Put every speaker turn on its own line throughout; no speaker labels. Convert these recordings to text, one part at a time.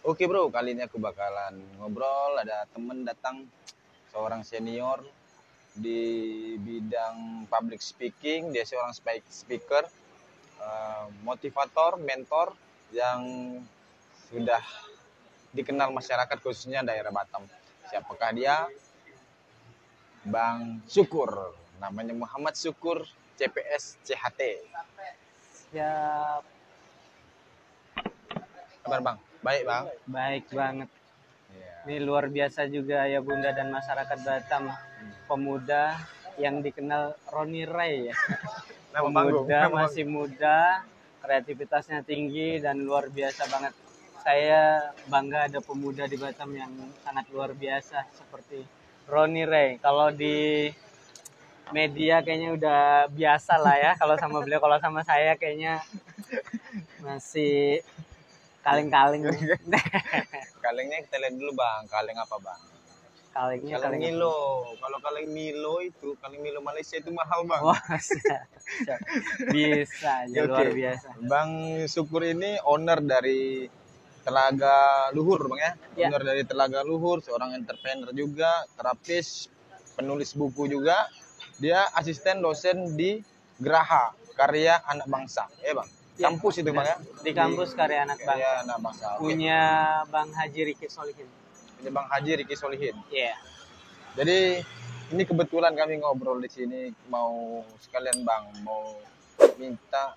Oke bro, kali ini aku bakalan ngobrol. Ada temen datang, seorang senior di bidang public speaking. Dia seorang speaker, motivator, mentor yang sudah dikenal masyarakat khususnya daerah Batam. Siapakah dia? Bang Syukur. Namanya Muhammad Syukur, CPS CHT.
Siap,
Kabar bang? Baik bang?
baik banget.
Iya.
Ini luar biasa juga ya Bunda dan masyarakat Batam. Pemuda yang dikenal Roni Ray ya.
Nama panggung.
Pemuda masih muda, kreativitasnya tinggi dan luar biasa banget. Saya bangga ada pemuda di Batam yang sangat luar biasa seperti Roni Ray. Kalau di media kayaknya udah biasa lah ya kalau sama beliau. Kalau sama saya kayaknya masih kaleng-kaleng.
Kalengnya kita lihat dulu bang. Kaleng apa bang?
Kalengnya
Kaleng
kaleng
Milo. Kalau kaleng Milo itu, kaleng Milo Malaysia itu mahal bang.
Wah, siap. Bisa aja
Oke.
luar biasa.
Bang Syukur ini owner dari Telaga Luhur bang ya.
Ya.
Owner dari Telaga Luhur, seorang entrepreneur juga, terapis, penulis buku juga. Dia asisten dosen di Geraha Karya Anak Bangsa, ya bang.
Ya.
Kampus itu bang ya.
Di kampus Karya Anak Bangsa.
Karya Anak Bangsa. Oke.
Punya Bang Haji Riki Solihin.
Punya Bang Haji Riki Solihin.
Iya.
Jadi ini kebetulan kami ngobrol di sini, mau sekalian bang mau minta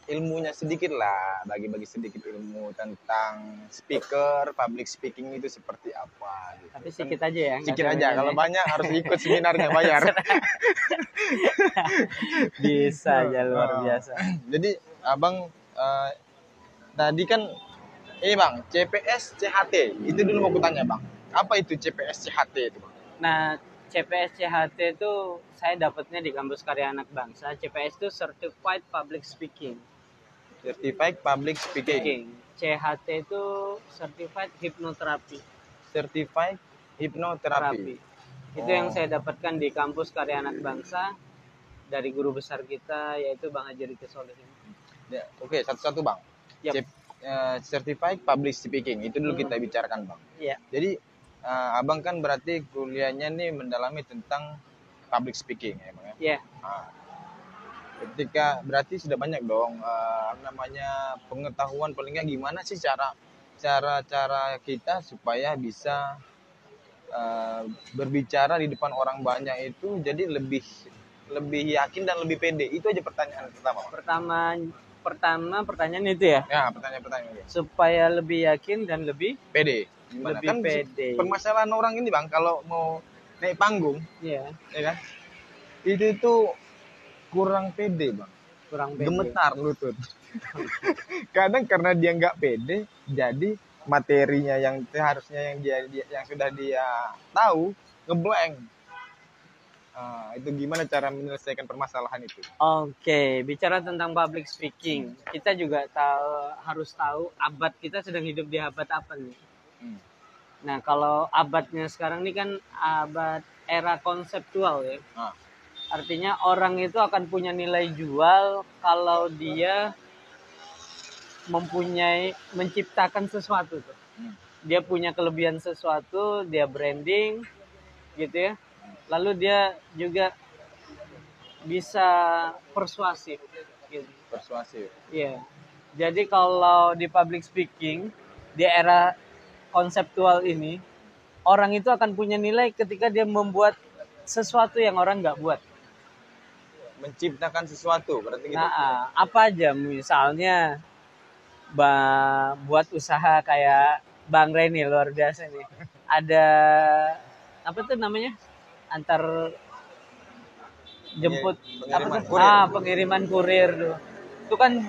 ilmunya sedikit lah, bagi-bagi sedikit ilmu tentang speaker, public speaking itu seperti apa gitu.
Tapi sedikit aja ya.
Sedikit
nggak
aja,
banyak
kalau
ya.
banyak harus ikut seminarnya bayar.
Bisa aja luar biasa.
Jadi abang tadi kan ini bang CPS CHT, itu dulu mau kutanya bang, apa itu CPS CHT itu bang?
Nah, CPS CHT itu saya dapatnya di kampus Karya Anak Bangsa. CPS itu Certified Public Speaking.
Certified Public Speaking.
CHT itu Certified Hypnotherapy.
Certified Hypnotherapy.
Itu yang saya dapatkan di kampus Karya Anak Bangsa dari guru besar kita yaitu Bang Haji Riki Solihin.
Ya, oke, satu-satu bang.
Yap.
Certified Public Speaking itu dulu kita bicarakan bang.
Iya.
Jadi abang kan berarti kuliahnya nih mendalami tentang public speaking ya bang ya.
Iya.
Ketika berarti sudah banyak dong namanya pengetahuan paling nggak gimana sih cara kita supaya bisa berbicara di depan orang banyak itu jadi lebih yakin dan lebih pede. Itu aja pertanyaan
Pertama pertanyaan itu ya.
Ya, pertanyaan itu.
Supaya lebih yakin dan lebih
pede. Gimana?
Lebih
Kan
pede.
permasalahan orang ini bang kalau mau naik panggung,
ya
kan? Itu kurang pede bang.
kurang pede.
Gemetar lutut. Kadang karena dia nggak pede, jadi materinya yang seharusnya yang sudah dia tahu ngeblank. Itu gimana cara menyelesaikan permasalahan itu?
Oke, bicara tentang public speaking, kita juga harus tahu abad kita sedang hidup di abad apa nih. Nah, kalau abadnya sekarang ini kan abad era konseptual ya. Artinya orang itu akan punya nilai jual kalau dia menciptakan sesuatu tuh. Dia punya kelebihan sesuatu, dia branding gitu ya. Lalu dia juga bisa persuasif gitu.
Persuasif.
Iya. Jadi kalau di public speaking di era konseptual ini, orang itu akan punya nilai ketika dia membuat sesuatu yang orang nggak buat.
Menciptakan sesuatu berarti gitu.
Nah, apa aja misalnya buat usaha kayak Bang Reni luar biasa nih. Ada apa tuh namanya? Antar jemput pengiriman kurir tuh. Itu kan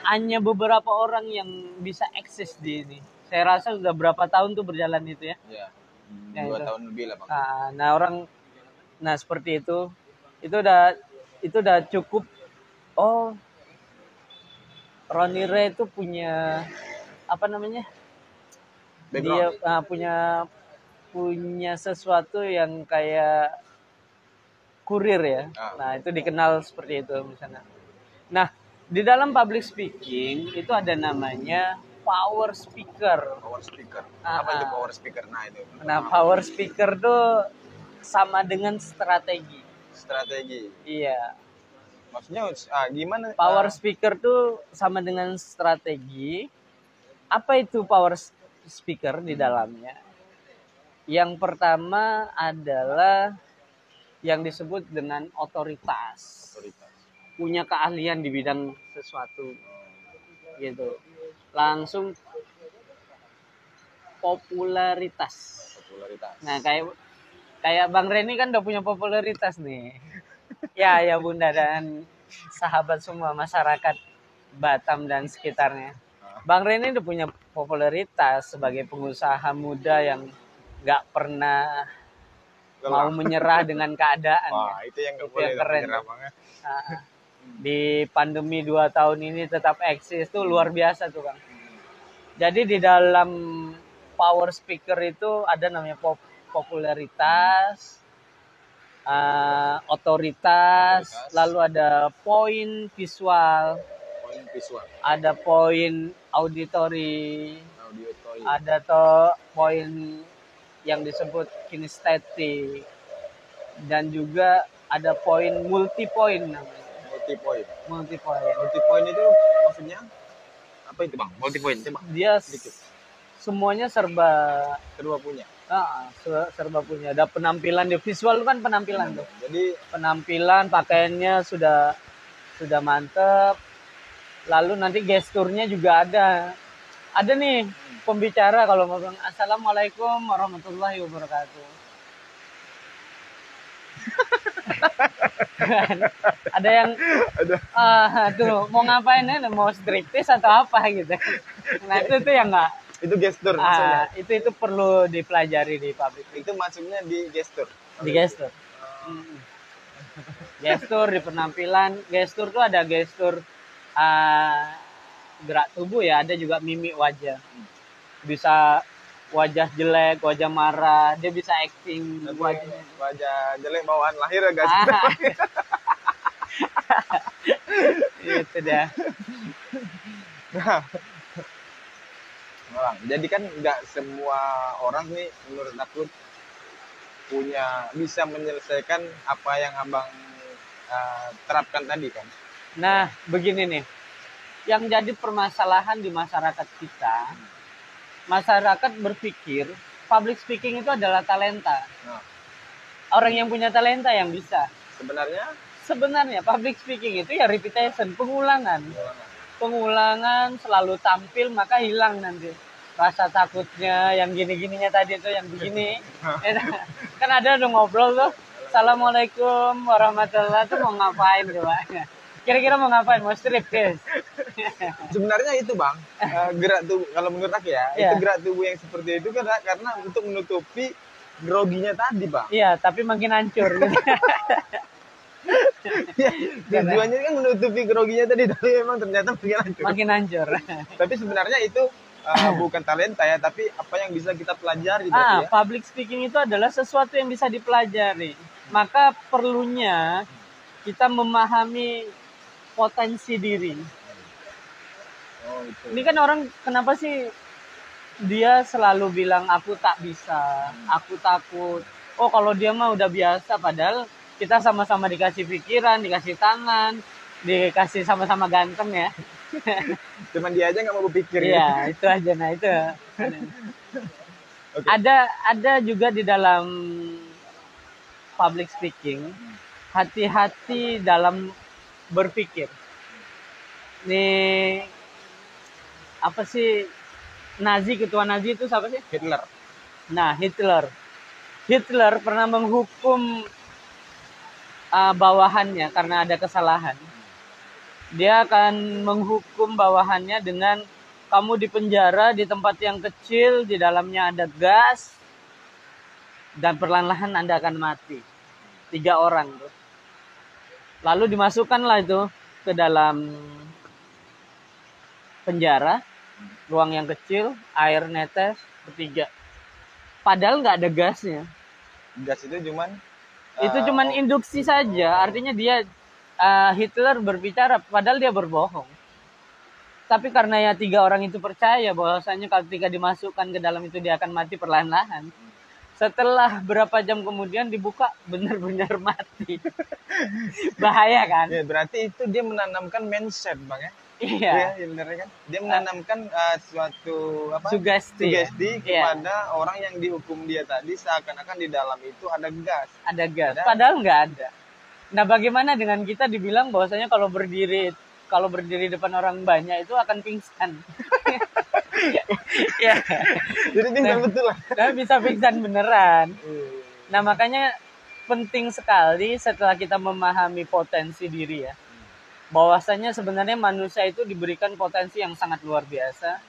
hanya beberapa orang yang bisa eksis di ini. Saya rasa sudah berapa tahun tuh berjalan itu ya.
Iya. 2
itu.
tahun lebih lah, Bang.
Nah seperti itu. Itu udah cukup. Oh, Roni Ray itu punya apa namanya?
Background.
Dia punya sesuatu yang kayak kurir ya. Nah, itu dikenal seperti itu misalnya. Nah, di dalam public speaking itu ada namanya power speaker.
Power speaker.
Ah,
Apa itu
ah.
power speaker? Nah, itu.
Nah, power speaker tuh sama dengan strategi.
Strategi.
Iya.
Maksudnya gimana?
Power speaker tuh sama dengan strategi. Apa itu power speaker di dalamnya? Yang pertama adalah yang disebut dengan otoritas.
Otoritas.
Punya keahlian di bidang sesuatu. Gitu. Langsung popularitas.
Popularitas.
Nah, kayak Bang Reni kan udah punya popularitas nih. Ya Bunda dan sahabat semua masyarakat Batam dan sekitarnya. Bang Reni udah punya popularitas sebagai pengusaha muda yang nggak pernah mau menyerah dengan keadaan.
Wah, itu yang nggak boleh
keren.
menyerah banget.
Di pandemi 2 tahun ini tetap eksis tuh luar biasa tuh Bang. Jadi di dalam power speaker itu ada namanya popularitas, otoritas, lalu ada poin visual, ada poin auditori, ada poin yang disebut kinestetik, dan juga ada poin multi point namanya. Multi point
itu maksudnya apa itu Bang? Multi point itu Bang?
Dia sedikit. Semuanya serba
punya.
Serba punya. Ada penampilan di visual kan penampilan tuh.
Jadi
penampilan pakaiannya sudah mantep. Lalu nanti gesturnya juga ada. Ada nih pembicara kalau mau bilang Assalamualaikum warahmatullahi wabarakatuh. Ada yang tuh mau ngapain ya, mau striptease atau apa gitu. Nah itu yang nggak.
Itu gestur.
Itu perlu dipelajari di public.
Itu maksudnya di gestur.
Di gestur. Gestur di penampilan. Gestur tuh ada gestur gerak tubuh ya, ada juga mimik wajah. Bisa wajah jelek, wajah marah, dia bisa acting
wajah jelek bawaan lahir agak
itu dah.
Nah, jadi kan nggak semua orang nih menurut aku bisa menyelesaikan apa yang abang terapkan tadi kan.
Nah begini nih, yang jadi permasalahan di masyarakat kita, masyarakat berpikir public speaking itu adalah talenta. Orang yang punya talenta yang bisa. Sebenarnya public speaking itu ya repetition, pengulangan selalu tampil, maka hilang nanti rasa takutnya yang gini-gininya tadi itu yang begini. Kan ada ngobrol tuh, Assalamualaikum warahmatullahi wabarakatuh, mau ngapain coba? Kira-kira mau ngapain? Mau striptease?
Sebenarnya itu Bang, gerak tubuh kalau menurut aku ya, itu gerak tubuh yang seperti itu karena untuk menutupi groginya tadi Bang.
Iya, tapi makin hancur gitu.
Tujuannya kan menutupi groginya tadi, tapi memang ternyata
makin hancur.
Tapi sebenarnya itu bukan talenta ya, tapi apa yang bisa kita pelajari ya?
Public speaking itu adalah sesuatu yang bisa dipelajari. Maka perlunya kita memahami potensi diri. Ini kan orang kenapa sih dia selalu bilang aku tak bisa, aku takut. Oh kalau dia mah udah biasa, padahal kita sama-sama dikasih pikiran, dikasih tangan, dikasih sama-sama ganteng ya.
Cuman dia aja nggak mau berpikir.
Iya, itu aja. Nah itu. Okay. Ada juga di dalam public speaking, hati-hati dalam berpikir. Nih apa sih ketua Nazi itu siapa sih?
Hitler.
Nah Hitler pernah menghukum bawahannya karena ada kesalahan. Dia akan menghukum bawahannya dengan kamu dipenjara di tempat yang kecil, di dalamnya ada gas, dan perlahan-lahan Anda akan mati. 3 orang tuh. Lalu dimasukkanlah itu ke dalam penjara, ruang yang kecil, air netes, bertiga. Padahal nggak ada gasnya.
Gas itu
cuman induksi saja, artinya dia Hitler berbicara, padahal dia berbohong. Tapi karena ya 3 orang itu percaya bahwasanya ketika dimasukkan ke dalam itu dia akan mati perlahan-lahan. Setelah berapa jam kemudian dibuka benar-benar mati. Bahaya kan?
Ya, berarti itu dia menanamkan mindset, Bang ya.
Iya.
Iya, benar kan? Dia menanamkan suatu apa?
Sugesti.
Sugesti
Iya.
kepada orang yang dihukum dia tadi, seakan-akan di dalam itu ada gas.
Ada gas. Padahal nggak ada. Nah, bagaimana dengan kita dibilang bahwasanya kalau berdiri depan orang banyak itu akan pingsan. Ya.
Jadi pingsan betul lah.
Nah, bisa pingsan beneran. Nah, makanya penting sekali setelah kita memahami potensi diri ya. Bahwasanya sebenarnya manusia itu diberikan potensi yang sangat luar biasa.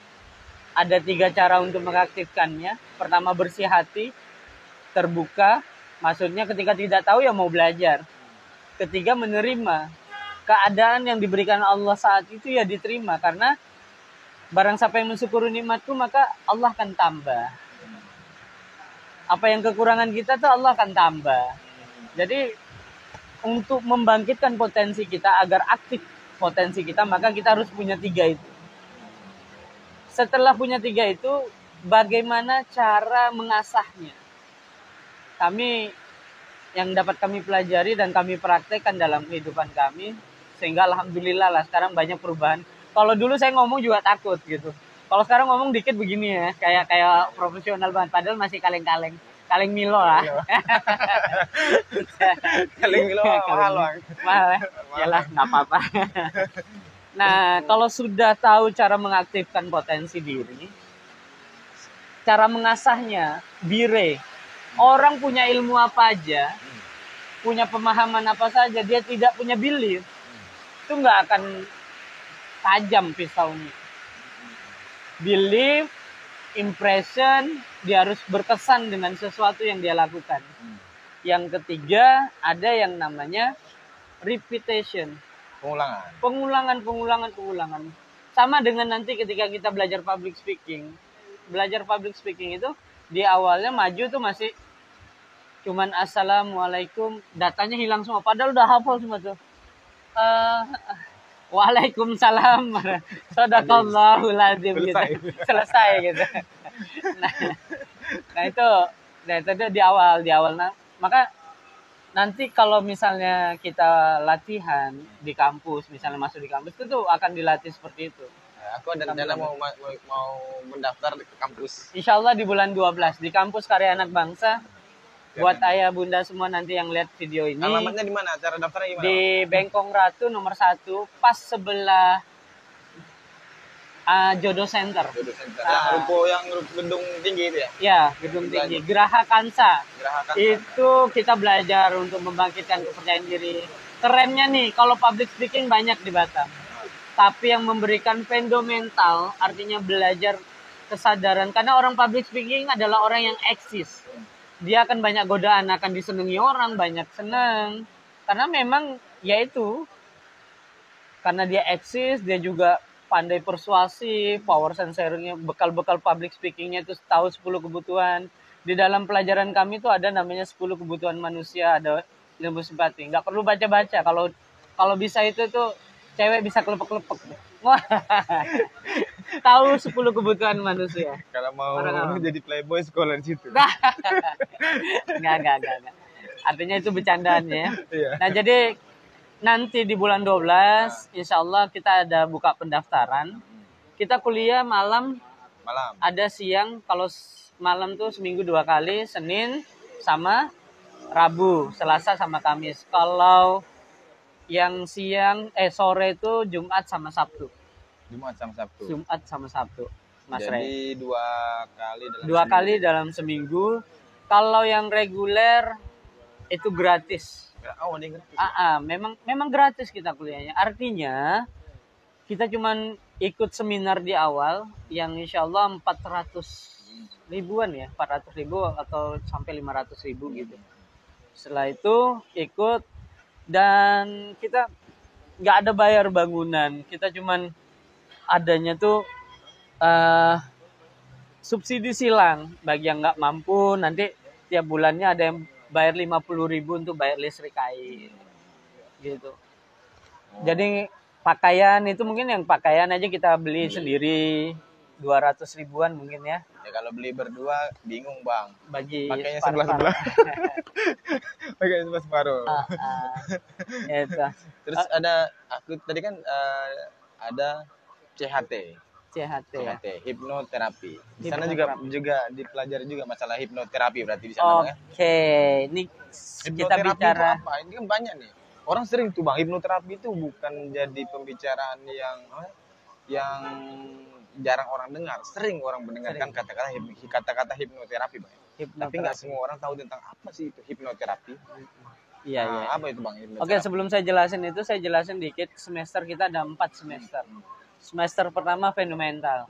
Ada 3 cara untuk mengaktifkannya. Pertama, bersih hati, terbuka. Maksudnya ketika tidak tahu ya mau belajar. Ketiga, menerima keadaan yang diberikan Allah saat itu ya diterima, karena barang siapa yang mensyukuri nikmatku maka Allah akan tambah. Apa yang kekurangan kita tuh Allah akan tambah. Jadi untuk membangkitkan potensi kita agar aktif potensi kita, maka kita harus punya 3 itu. Setelah punya 3 itu, bagaimana cara mengasahnya? Yang dapat kami pelajari dan kami praktekkan dalam kehidupan kami, sehingga alhamdulillah lah sekarang banyak perubahan. Kalau dulu saya ngomong juga takut gitu. Kalau sekarang ngomong dikit begini ya, kayak profesional banget, padahal masih kaleng Milo lah.
Kaleng Milo mahal, Bang.
Mahal ya? Yalah, nggak apa-apa. Nah, kalau sudah tahu cara mengaktifkan potensi diri, cara mengasahnya, bire. Orang punya ilmu apa aja, punya pemahaman apa saja, dia tidak punya belief, itu nggak akan tajam pisaunya. Belief, impression, dia harus berkesan dengan sesuatu yang dia lakukan. Yang ketiga, ada yang namanya repetition. Pengulangan. Sama dengan nanti ketika kita belajar public speaking. Belajar public speaking itu, di awalnya maju tuh masih cuman assalamualaikum, datanya hilang semua, padahal udah hafal semua tuh. Waalaikumsalam, sadaqallahul adzim gitu. Selesai gitu. Nah itu di awal. Nah, maka nanti kalau misalnya kita latihan di kampus, misalnya masuk di kampus, itu tuh akan dilatih seperti itu.
Aku ada rencana mau mendaftar ke kampus.
Insya Allah di bulan 12 di kampus Karya Anak Bangsa. Buat ayah bunda semua nanti yang lihat video ini.
Alamatnya di mana? Cara daftarnya gimana?
Di Bengkong Ratu nomor 1, pas sebelah Jodoh Center.
Yang gedung tinggi itu ya?
Ya, gedung tinggi. Geraha Kansa. Itu kita belajar untuk membangkitkan kepercayaan diri. Kerennya nih, kalau public speaking banyak di Batam. Tapi yang memberikan fundamental, artinya belajar kesadaran. Karena orang public speaking adalah orang yang eksis. Dia akan banyak godaan, akan disenangi orang, banyak senang. Karena memang yaitu, karena dia eksis, dia juga pandai persuasi, power sensoringnya, bekal-bekal public speakingnya itu tahu 10 kebutuhan. Di dalam pelajaran kami itu ada namanya 10 kebutuhan manusia, ada ilmu simpati. Nggak perlu baca-baca, kalau bisa itu tuh cewek bisa kelepek-kelepek. Wah, tahu 10 kebutuhan manusia.
Kalau mau jadi playboy sekolah di situ.
Enggak. Artinya itu bercandaannya ya.
Iya.
Nah, jadi nanti di bulan 12 insya Allah kita ada buka pendaftaran. Kita kuliah malam. Ada siang. Kalau malam tuh seminggu 2 kali, Senin sama Rabu, Selasa sama Kamis. Kalau yang sore itu Jumat sama Sabtu. Mas Ray.
Jadi
2 kali dalam seminggu. Kalau yang reguler itu gratis.
Ini gratis.
Memang gratis kita kuliahnya. Artinya kita cuman ikut seminar di awal yang insya Allah 400 ribuan ya, 400 ribu atau sampai 500 ribu gitu. Setelah itu ikut. Dan kita nggak ada bayar bangunan, kita cuman adanya tuh subsidi silang bagi yang nggak mampu. Nanti tiap bulannya ada yang bayar 50 ribu untuk bayar listrik air, gitu. Jadi Pakaian itu mungkin yang pakaian aja kita beli sendiri 200 ribuan mungkin ya.
Ya kalau beli berdua bingung bang.
Bagi
Pakainya
separuh-separuh.
Pakainya separuh.
Itu.
Terus ada aku tadi kan ada CHT.
CHT ya.
CHT, hipnoterapi. Di sana
Hipnoterapi.
juga dipelajari juga masalah hipnoterapi berarti di sana Bang, ya.
Oke, ini kita
Hipnoterapi
bicara
itu apa? Ini kan banyak nih. Orang sering tuh Bang, hipnoterapi itu bukan jadi pembicaraan yang jarang orang dengar. Sering orang mendengarkan kata-kata hipnoterapi, Bang. Tapi nggak semua orang tahu tentang apa sih itu hipnoterapi.
Iya,
Nah,
iya.
apa itu Bang hipnoterapi?
Oke, sebelum saya jelasin itu, saya jelasin dikit. Semester kita ada 4 semester. Semester pertama fundamental.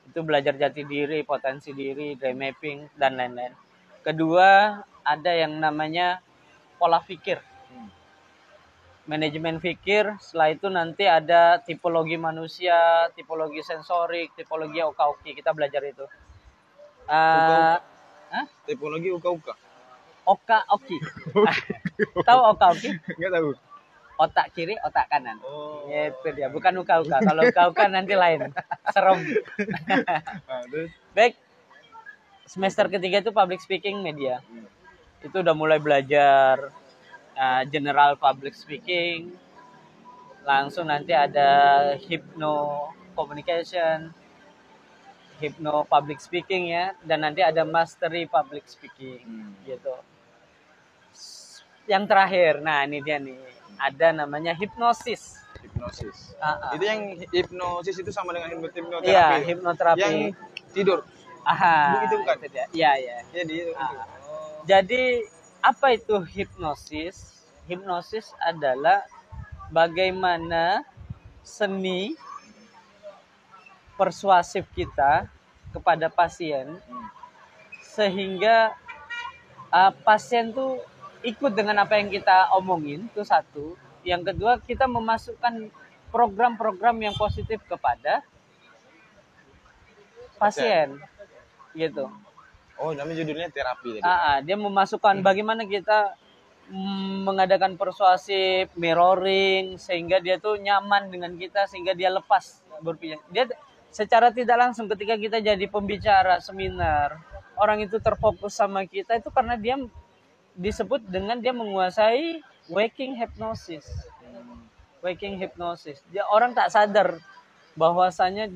Itu belajar jati diri, potensi diri, dream mapping, dan lain-lain. Kedua, ada yang namanya pola pikir. Manajemen pikir, setelah itu nanti ada tipologi manusia, tipologi sensorik, tipologi oka-oki. Kita belajar itu.
Tipologi uka-uka.
Oka-oki. Tahu oka-oki?
Enggak tahu.
Otak kiri, otak kanan.
Oh.
Itu dia, bukan uka-uka. Kalau uka-uka nanti lain. Serem.
Terus
Baik. Semester ketiga itu public speaking media. Itu udah mulai belajar general public speaking. Langsung nanti ada hypno communication, hypno public speaking ya, dan nanti ada mastery public speaking gitu. Yang terakhir, nah ini dia nih, ada namanya hipnosis.
hipnosis.
Ah.
Itu yang hipnosis itu sama dengan hipnoterapi.
Iya, hipnoterapi.
Yang tidur. Itu bukan?
Iya, iya.
Jadi
Jadi apa itu hipnosis? Hipnosis adalah bagaimana seni persuasif kita kepada pasien sehingga pasien tuh ikut dengan apa yang kita omongin, itu satu. Yang kedua, kita memasukkan program-program yang positif kepada pasien gitu.
Oh, namanya judulnya terapi tadi.
Dia memasukkan bagaimana kita mengadakan persuasif, mirroring, sehingga dia tuh nyaman dengan kita, sehingga dia lepas berpikir. Dia secara tidak langsung ketika kita jadi pembicara seminar, orang itu terfokus sama kita itu karena dia disebut dengan dia menguasai waking hypnosis. Waking hypnosis. Dia orang tak sadar bahwasanya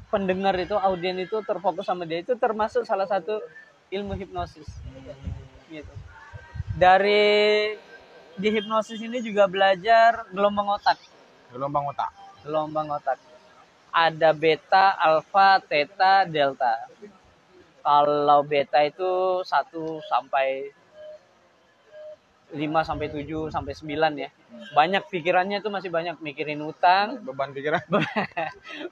pendengar itu, audien itu terfokus sama dia, itu termasuk salah satu ilmu hipnosis. Gitu. Dari di hipnosis ini juga belajar gelombang otak.
Gelombang otak.
Gelombang otak. Ada beta, alfa, theta, delta. Kalau beta itu 1 sampai 5 sampai 7 sampai 9 ya. Banyak pikirannya itu masih banyak, mikirin utang,
Beban pikiran.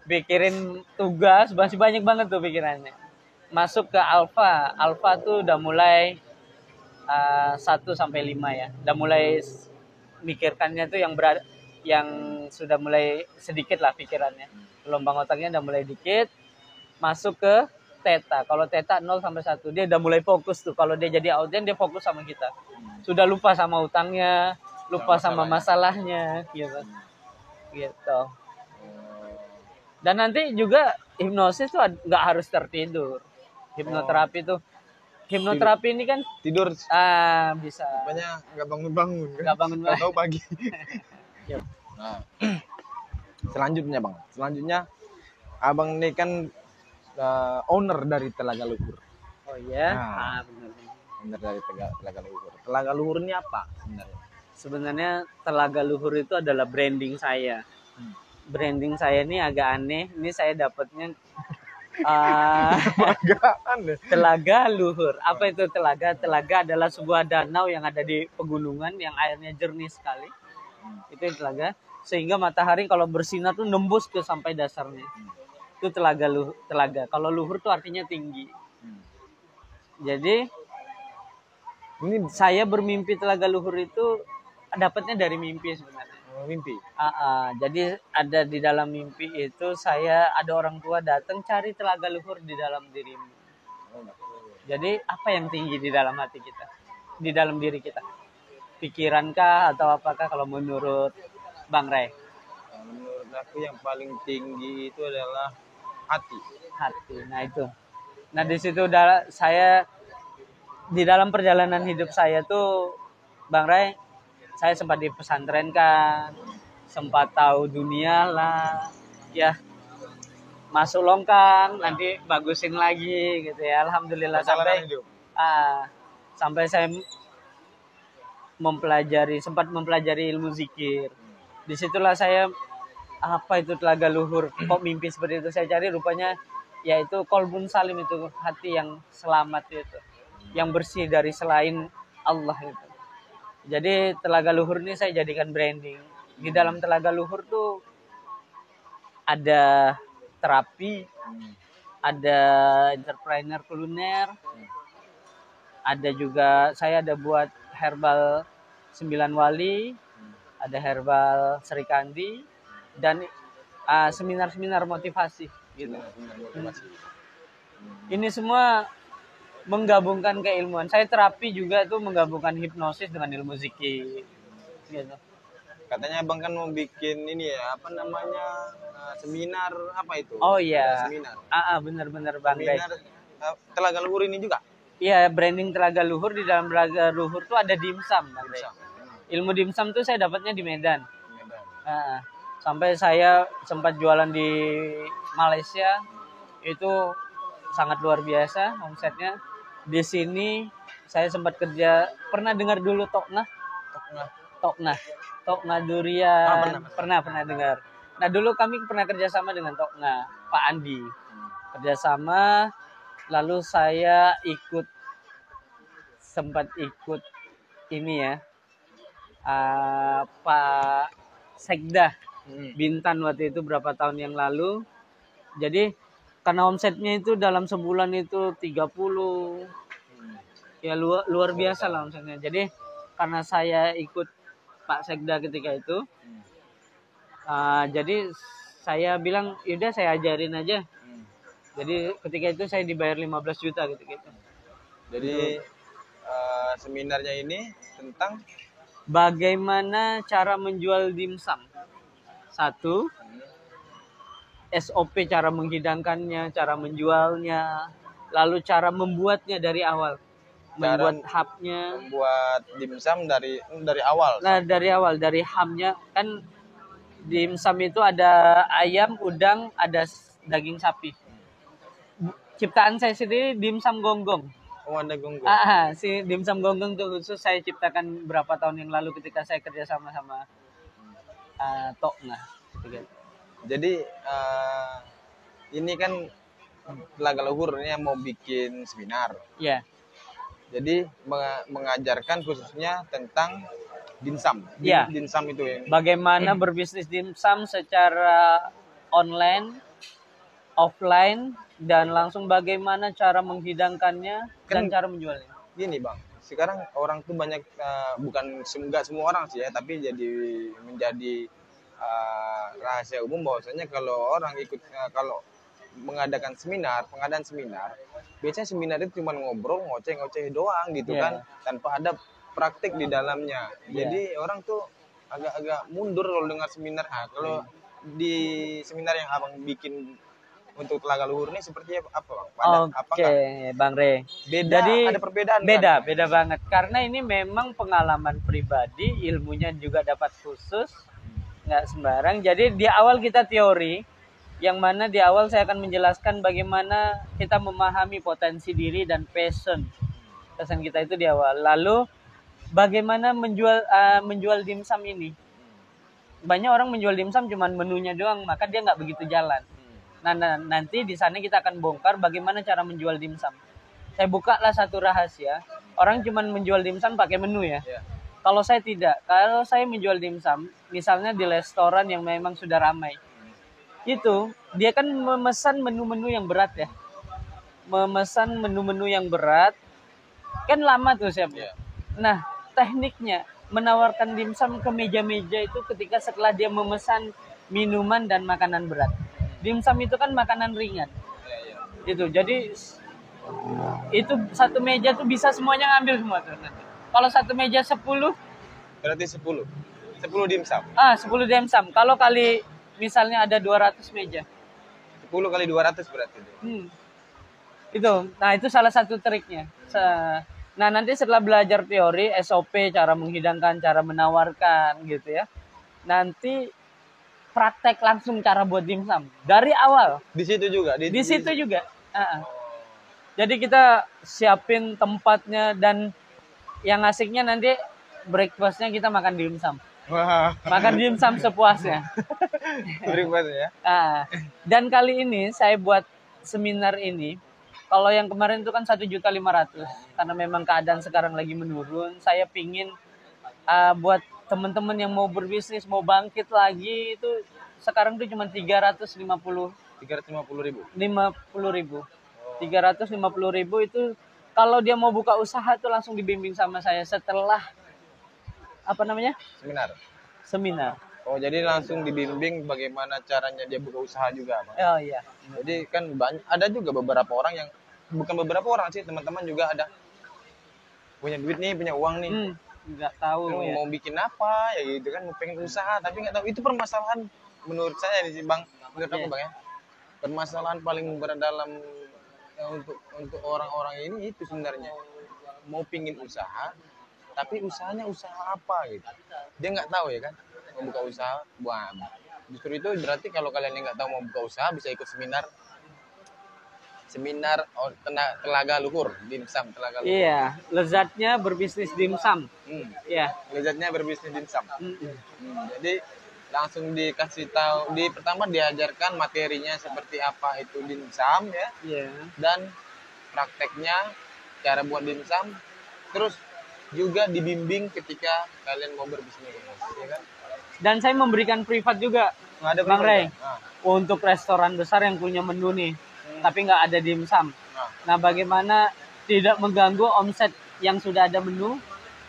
pikirin tugas, masih banyak banget tuh pikirannya. Masuk ke alfa. Alfa tuh udah mulai 1 sampai 5 ya. Udah mulai mikirkannya tuh yang sudah mulai sedikit lah pikirannya. Gelombang otaknya udah mulai dikit. Masuk ke theta. Kalau theta 0 sampai 1, dia udah mulai fokus tuh. Kalau dia jadi audien, dia fokus sama kita. Sudah lupa sama utangnya, lupa sama masalahnya gitu. Gitu. Dan nanti juga hipnosis tuh nggak harus tertidur. Hipnoterapi tuh. Hipnoterapi ini kan
tidur
bisa.
Banyak nggak bangun-bangun.
Nggak bangun-bangun.
Tahu pagi. Nah, selanjutnya Bang. Selanjutnya Abang ini kan owner dari Telaga Luhur.
Oh iya.
Benar. Owner dari Telaga Luhur. Telaga Luhur ini apa sebenarnya?
Sebenarnya Telaga Luhur itu adalah branding saya. Branding saya ini agak aneh. Ini saya dapatnya
agak aneh.
Telaga Luhur. Apa itu telaga? Telaga adalah sebuah danau yang ada di pegunungan yang airnya jernih sekali. Itu yang telaga. Sehingga matahari kalau bersinar tuh nembus ke sampai dasarnya. Itu telaga. Kalau luhur tuh artinya tinggi. Jadi ini saya bermimpi Telaga Luhur itu dapatnya dari mimpi sebenarnya.
Mimpi.
Jadi ada di dalam mimpi itu ada orang tua datang cari Telaga Luhur di dalam dirimu. Jadi apa yang tinggi di dalam hati kita? Di dalam diri kita? Pikirankah atau apakah kalau menurut Bang Ray?
Menurut aku yang paling tinggi itu adalah hati.
Hati. Nah itu. Nah di situ udah saya di dalam perjalanan hidup saya tuh Bang Ray, saya sempat dipesantrenkan, sempat tahu dunia lah, ya masuk longkang, nanti bagusin lagi gitu ya. Alhamdulillah
Perjalanan hidup.
sampai saya sempat mempelajari ilmu zikir. Disitulah saya apa itu telaga luhur, kok mimpi seperti itu saya cari, rupanya yaitu kolbun salim, itu hati yang selamat itu, yang bersih dari selain Allah itu. Jadi telaga luhur ini saya jadikan branding. Di dalam telaga luhur tuh ada terapi, ada entrepreneur kuliner, ada juga saya ada buat herbal 9 wali, ada herbal Sri Kandi, dan seminar-seminar motivasi gitu. Ini semua menggabungkan keilmuan. Saya terapi juga tuh menggabungkan hipnosis dengan ilmu zikir gitu.
Katanya Abang kan mau bikin ini ya, apa namanya, seminar apa itu?
Oh iya.
Seminar.
Benar-benar Bang Ray.
Seminar Telaga Luhur ini juga?
Iya, branding Telaga Luhur. Di dalam Telaga Luhur tuh ada dimsum, Bang Ray. Ilmu dimsum tuh saya dapatnya di Medan. Sampai saya sempat jualan di Malaysia, itu sangat luar biasa omsetnya. Di sini saya sempat kerja, pernah dengar dulu Tokna durian, pernah dengar. Nah dulu kami pernah kerjasama dengan Tokna, Pak Andi, kerjasama. Lalu saya sempat ikut ini ya, Pak Sekda Bintan waktu itu berapa tahun yang lalu. Jadi karena omsetnya itu dalam sebulan itu 30, ya luar biasa lah omsetnya. Jadi karena saya ikut Pak Sekda ketika itu, jadi saya bilang yaudah saya ajarin aja. Jadi ketika itu saya dibayar 15 juta ketika itu.
Jadi seminarnya ini tentang
bagaimana cara menjual dimsum. Satu, SOP cara menghidangkannya, cara menjualnya, lalu cara membuatnya dari awal. Membuat hubnya,
membuat dimsum dari awal.
Nah, dari hamnya kan dimsum itu ada ayam, udang, ada daging sapi. Ciptaan saya sendiri dimsum gonggong.
Oh, ada gonggong.
Si dimsum gonggong itu khusus saya ciptakan berapa tahun yang lalu ketika saya kerja sama Tokna.
Jadi ini kan Telaga Luhur ini yang mau bikin seminar.
Iya.
Jadi mengajarkan khususnya tentang dimsum.
Iya.
Dimsum itu ya.
Bagaimana berbisnis dimsum secara online, offline, dan langsung bagaimana cara menghidangkannya dan cara menjualnya.
Gini Bang, sekarang orang tuh banyak, bukan enggak semua orang sih ya, tapi menjadi rahasia umum bahwasanya kalau orang ikut kalau pengadaan seminar, biasanya seminar itu cuma ngobrol, ngoceh-ngoceh doang gitu kan, tanpa ada praktik di dalamnya. Jadi orang tuh agak mundur kalau dengar seminar. Kalau di seminar yang Abang bikin untuk Telaga Luhur ini seperti apa Bang?
Oke, Bang Re.
Jadi ada perbedaan.
Beda banget. Karena ini memang pengalaman pribadi, ilmunya juga dapat khusus, nggak sembarang. Jadi di awal kita teori, yang mana di awal saya akan menjelaskan bagaimana kita memahami potensi diri dan passion kita itu di awal. Lalu bagaimana menjual dimsum ini. Banyak orang menjual dimsum cuma menunya doang, maka dia nggak begitu jalan. Nah, nanti di sana kita akan bongkar bagaimana cara menjual dimsum. Saya bukalah satu rahasia. Orang cuma menjual dimsum pakai menu ya. Kalau saya tidak. Kalau saya menjual dimsum, misalnya di restoran yang memang sudah ramai, itu dia kan memesan menu-menu yang berat ya. Memesan menu-menu yang berat, kan lama tuh siapnya. Nah, tekniknya menawarkan dimsum ke meja-meja itu ketika setelah dia memesan minuman dan makanan berat. Dimsum itu kan makanan ringan. Gitu. Jadi itu satu meja tuh bisa semuanya ngambil semua tuh nanti. Kalau satu meja 10,
berarti 10. 10 dimsum.
10 dimsum. Kalau kali misalnya ada 200 meja.
10 kali 200 berarti.
Itu. Nah, itu salah satu triknya. Nah, nanti setelah belajar teori, SOP, cara menghidangkan, cara menawarkan gitu ya. Nanti praktek langsung cara buat dimsum dari awal.
Di situ juga.
Di situ juga. Jadi kita siapin tempatnya, dan yang asiknya nanti breakfastnya kita makan dimsum.
Wah.
Makan dimsum sepuasnya.
Breakfast ya.
Dan kali ini saya buat seminar ini. Kalau yang kemarin itu kan 1.500.000, karena memang keadaan sekarang lagi menurun. Saya pingin buat teman-teman yang mau berbisnis, mau bangkit lagi, itu sekarang tuh cuma 350.000. 350.000 itu kalau dia mau buka usaha tuh langsung dibimbing sama saya setelah seminar.
Oh, jadi langsung dibimbing bagaimana caranya dia buka usaha juga, Bang.
Oh iya.
Jadi kan ada juga beberapa orang yang, bukan beberapa orang sih, teman-teman juga ada punya duit nih, punya uang nih.
Nggak tahu ya.
Mau bikin apa ya gitu kan, mau pengen usaha tapi nggak tahu. Itu permasalahan menurut saya nih, Bang. Menurut aku, Bang ya. Permasalahan paling berat dalam untuk orang-orang ini itu sebenarnya. Mau pingin usaha, tapi usahanya usaha apa gitu. Dia nggak tahu ya kan, mau buka usaha. Wah, justru itu berarti kalau kalian yang nggak tahu mau buka usaha bisa ikut seminar Telaga Luhur, dimsum Telaga Luhur.
Iya, lezatnya berbisnis dimsum. Iya.
Lezatnya berbisnis dimsum. Jadi langsung dikasih tahu, pertama diajarkan materinya seperti apa itu dimsum ya.
Iya.
Dan prakteknya, cara buat dimsum, terus juga dibimbing ketika kalian mau berbisnis, ya kan?
Dan saya memberikan privat juga, Bang Rey, untuk restoran besar yang punya menu nih, tapi nggak ada dimsum. Nah, bagaimana tidak mengganggu omset yang sudah ada menu,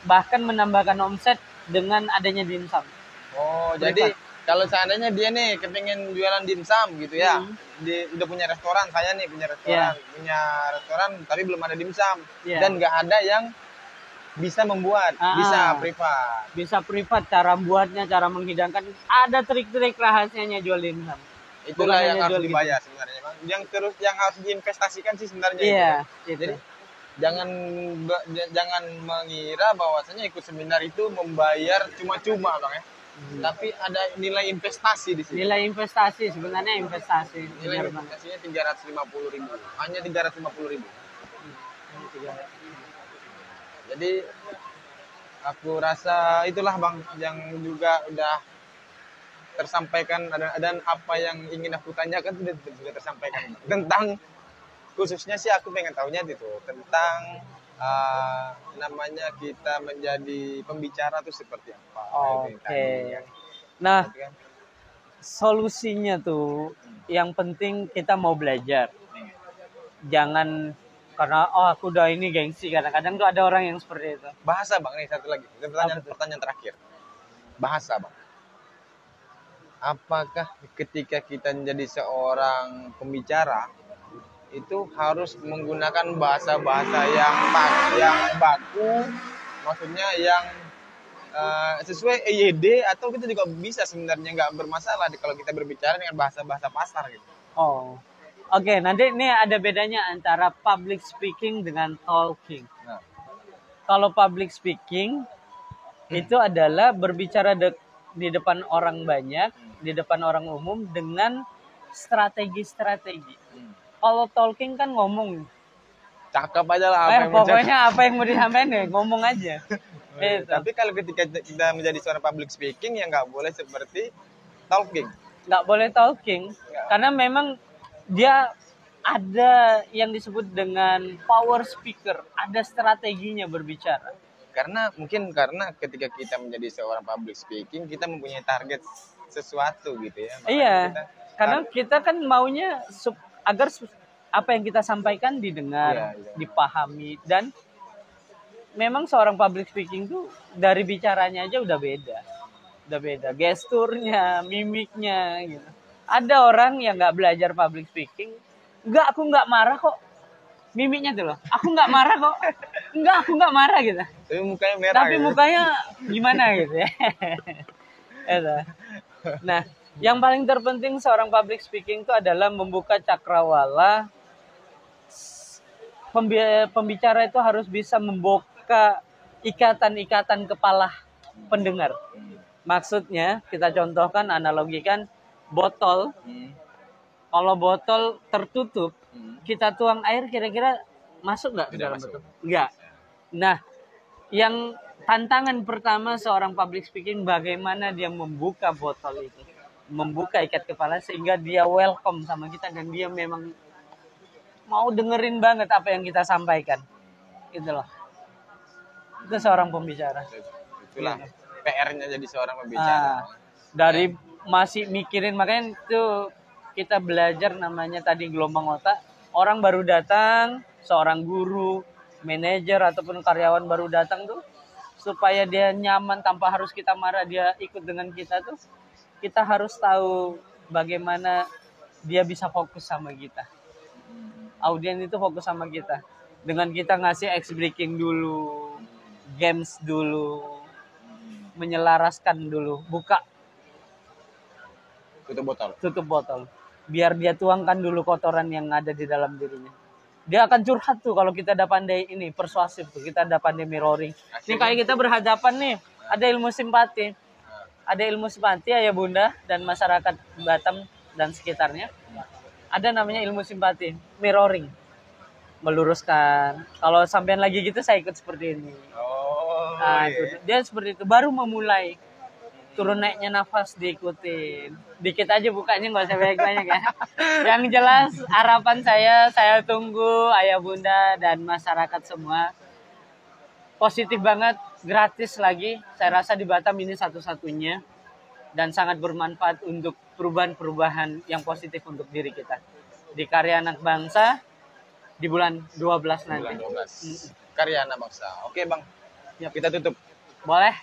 bahkan menambahkan omset dengan adanya dimsum.
Oh, privat. Jadi kalau seandainya dia nih kepingin jualan dimsum gitu ya, udah punya restoran, saya nih punya restoran, tapi belum ada dimsum, dan nggak ada yang bisa membuat, bisa privat, cara buatnya, cara menghidangkan, ada trik-trik rahasianya jual dimsum. Itulah yang harus dibayar gitu sebenarnya, Bang. Yang harus diinvestasikan sih sebenarnya.
Iya,
gitu. Jadi jangan mengira bahwasanya ikut seminar itu membayar cuma-cuma, Bang ya. Tapi ada nilai investasi di sini.
Nilai investasi, sebenarnya investasi.
Nilai investasinya 350.000. Hanya 350.000. Jadi aku rasa itulah, Bang, yang juga udah tersampaikan, dan apa yang ingin aku tanyakan sudah tersampaikan. Tentang, khususnya sih aku pengen tahunya itu tentang namanya kita menjadi pembicara itu seperti apa.
Oke. Nah, solusinya tuh yang penting kita mau belajar. Jangan karena aku udah ini gengsi, kadang-kadang tuh ada orang yang seperti itu.
Bahasa, Bang, nih satu lagi. Pertanyaan terakhir. Bahasa, Bang. Apakah ketika kita menjadi seorang pembicara itu harus menggunakan bahasa-bahasa yang baku, maksudnya yang sesuai EYD, atau kita juga bisa sebenarnya nggak bermasalah kalau kita berbicara dengan bahasa-bahasa pasar gitu?
Oke, nanti ini ada bedanya antara public speaking dengan talking. Kalau public speaking itu adalah berbicara di depan orang banyak, di depan orang umum dengan strategi-strategi. Kalau talking kan ngomong.
Cakep aja lah.
Pokoknya apa yang mau disampaikan ya ngomong aja.
Tapi kalau ketika kita menjadi seorang public speaking ya nggak boleh seperti talking.
Nggak boleh talking, karena memang dia ada yang disebut dengan power speaker, ada strateginya berbicara.
Karena ketika kita menjadi seorang public speaking, kita mempunyai target sesuatu gitu ya.
Iya, karena kita kan maunya agar apa yang kita sampaikan didengar, dipahami, dan memang seorang public speaking tuh dari bicaranya aja udah beda, gesturnya, mimiknya gitu. Ada orang yang nggak belajar public speaking, aku nggak marah kok. Mimiknya tuh loh, aku nggak marah kok. Aku nggak marah gitu.
Tapi mukanya merah.
Tapi gitu. Mukanya gimana gitu ya. Itu. Nah, yang paling terpenting seorang public speaking itu adalah membuka cakrawala. Pembicara itu harus bisa membuka ikatan-ikatan kepala pendengar. Maksudnya, kita contohkan, analogikan botol. Kalau botol tertutup, kita tuang air, kira-kira masuk nggak ke
Tidak
dalam
masuk.
botol? Nggak. Nah, yang tantangan pertama seorang public speaking, bagaimana dia membuka botol itu, membuka ikat kepala sehingga dia welcome sama kita dan dia memang mau dengerin banget apa yang kita sampaikan. Gitu loh. Itu seorang pembicara.
Itulah PR-nya jadi seorang pembicara.
Dari masih mikirin, makanya itu kita belajar namanya tadi gelombang otak. Orang baru datang, seorang guru, manajer ataupun karyawan baru datang tuh, supaya dia nyaman tanpa harus kita marah, dia ikut dengan kita tuh, kita harus tahu bagaimana dia bisa fokus sama kita. Audien itu fokus sama kita. Dengan kita ngasih ice breaking dulu, games dulu, menyelaraskan dulu, buka tutup botol. Biar dia tuangkan dulu kotoran yang ada di dalam dirinya. Dia akan curhat tuh kalau kita udah pandai ini, persuasif tuh, kita udah pandai mirroring. Ini kayak kita berhadapan nih, ada ilmu simpati. Ada ilmu simpati ayah bunda dan masyarakat Batam dan sekitarnya. Ada namanya ilmu simpati, mirroring. Meluruskan. Kalau sampean lagi gitu saya ikut seperti ini. Nah, itu. Dia seperti itu, baru memulai. Turun naiknya nafas diikutin. Dikit aja bukanya, nggak usah banyak-banyak ya. Yang jelas harapan saya tunggu ayah bunda dan masyarakat semua. Positif banget, gratis lagi. Saya rasa di Batam ini satu-satunya. Dan sangat bermanfaat untuk perubahan-perubahan yang positif untuk diri kita. Di Karya Anak Bangsa, di bulan 12 nanti.
Bulan 12. Karya Anak Bangsa. Oke Bang, kita tutup.
Boleh?